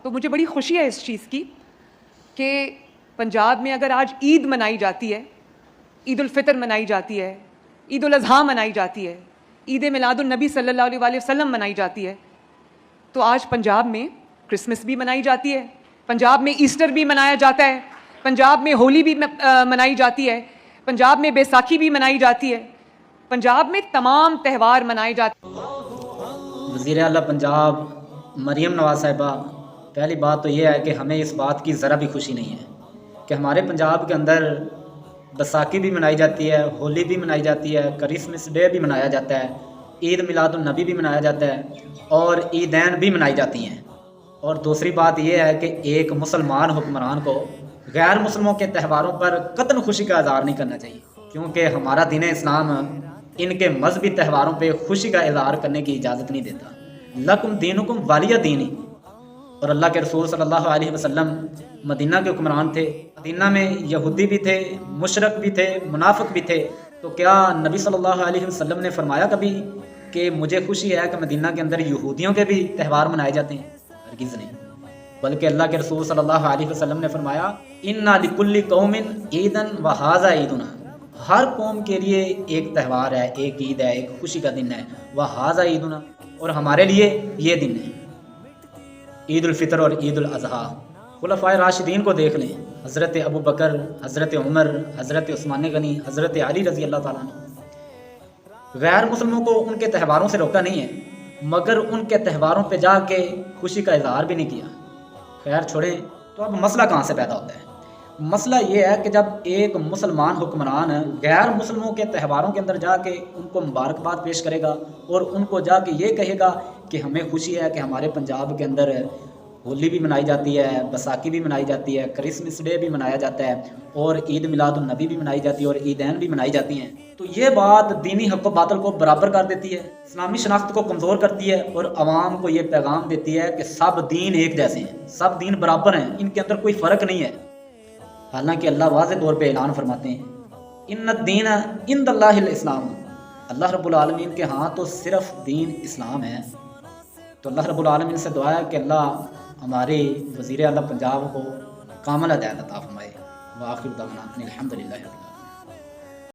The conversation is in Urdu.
تو مجھے بڑی خوشی ہے اس چیز کی کہ پنجاب میں اگر آج عید منائی جاتی ہے، عید الفطر منائی جاتی ہے، عید الاضحیٰ منائی جاتی ہے، عید میلاد النبی صلی اللہ علیہ وآلہ وسلم منائی جاتی ہے، تو آج پنجاب میں کرسمس بھی منائی جاتی ہے، پنجاب میں ایسٹر بھی منایا جاتا ہے، پنجاب میں ہولی بھی منائی جاتی ہے، پنجاب میں بیساکھی بھی منائی جاتی ہے، پنجاب میں تمام تہوار منائے جاتے ہیں۔ وزیر اعلیٰ پنجاب مریم نواز صاحبہ، پہلی بات تو یہ ہے کہ ہمیں اس بات کی ذرا بھی خوشی نہیں ہے کہ ہمارے پنجاب کے اندر بیساکھی بھی منائی جاتی ہے، ہولی بھی منائی جاتی ہے، کرسمس ڈے بھی منایا جاتا ہے، عید میلاد النبی بھی منایا جاتا ہے اور عیدین بھی منائی جاتی ہیں۔ اور دوسری بات یہ ہے کہ ایک مسلمان حکمران کو غیر مسلموں کے تہواروں پر قطعاً خوشی کا اظہار نہیں کرنا چاہیے، کیونکہ ہمارا دین اسلام ان کے مذہبی تہواروں پہ خوشی کا اظہار کرنے کی اجازت نہیں دیتا۔ لکم دینکم ولی دینی۔ اور اللہ کے رسول صلی اللہ علیہ وسلم مدینہ کے حکمران تھے، مدینہ میں یہودی بھی تھے، مشرک بھی تھے، منافق بھی تھے، تو کیا نبی صلی اللہ علیہ وسلم نے فرمایا کبھی کہ مجھے خوشی ہے کہ مدینہ کے اندر یہودیوں کے بھی تہوار منائے جاتے ہیں؟ ہرگز نہیں، بلکہ اللہ کے رسول صلی اللہ علیہ وسلم نے فرمایا اِنَّ لِكُلِّ قَوْمٍ عِيدًا وَهَذَا عِيدُنَا، ہر قوم کے لیے ایک تہوار ہے، ایک عید ہے، ایک خوشی کا دن ہے، وَهَذَا عِيدُنَا، اور ہمارے لیے یہ دن ہے عید الفطر اور عید الاضحیٰ۔ خلفائے راشدین کو دیکھ لیں، حضرت ابو بکر، حضرت عمر، حضرت عثمان غنی، حضرت علی رضی اللہ تعالیٰ نے غیر مسلموں کو ان کے تہواروں سے روکا نہیں ہے، مگر ان کے تہواروں پہ جا کے خوشی کا اظہار بھی نہیں کیا۔ خیر چھوڑیں، تو اب مسئلہ کہاں سے پیدا ہوتا ہے؟ مسئلہ یہ ہے کہ جب ایک مسلمان حکمران غیر مسلموں کے تہواروں کے اندر جا کے ان کو مبارکباد پیش کرے گا اور ان کو جا کے یہ کہے گا کہ ہمیں خوشی ہے کہ ہمارے پنجاب کے اندر ہولی بھی منائی جاتی ہے، بیساکھی بھی منائی جاتی ہے، کرسمس ڈے بھی منایا جاتا ہے اور عید میلاد النبی بھی منائی جاتی ہے اور عیدین بھی منائی جاتی ہیں، تو یہ بات دینی حق و باطل کو برابر کر دیتی ہے، اسلامی شناخت کو کمزور کرتی ہے اور عوام کو یہ پیغام دیتی ہے کہ سب دین ایک جیسے ہیں، سب دین برابر ہیں، ان کے اندر کوئی فرق نہیں ہے۔ حالانکہ اللہ واضح طور پہ اعلان فرماتے ہیں ان الدین عند اللہ الاسلام، اللہ رب العالمین کے ہاں تو صرف دین اسلام ہے۔ تو اللہ رب العالمین سے دعا ہے کہ اللہ ہمارے وزیر اعلیٰ پنجاب کو کامل ہدایت عطا فرمائے۔ وآخر دعوانا ان الحمد للہ۔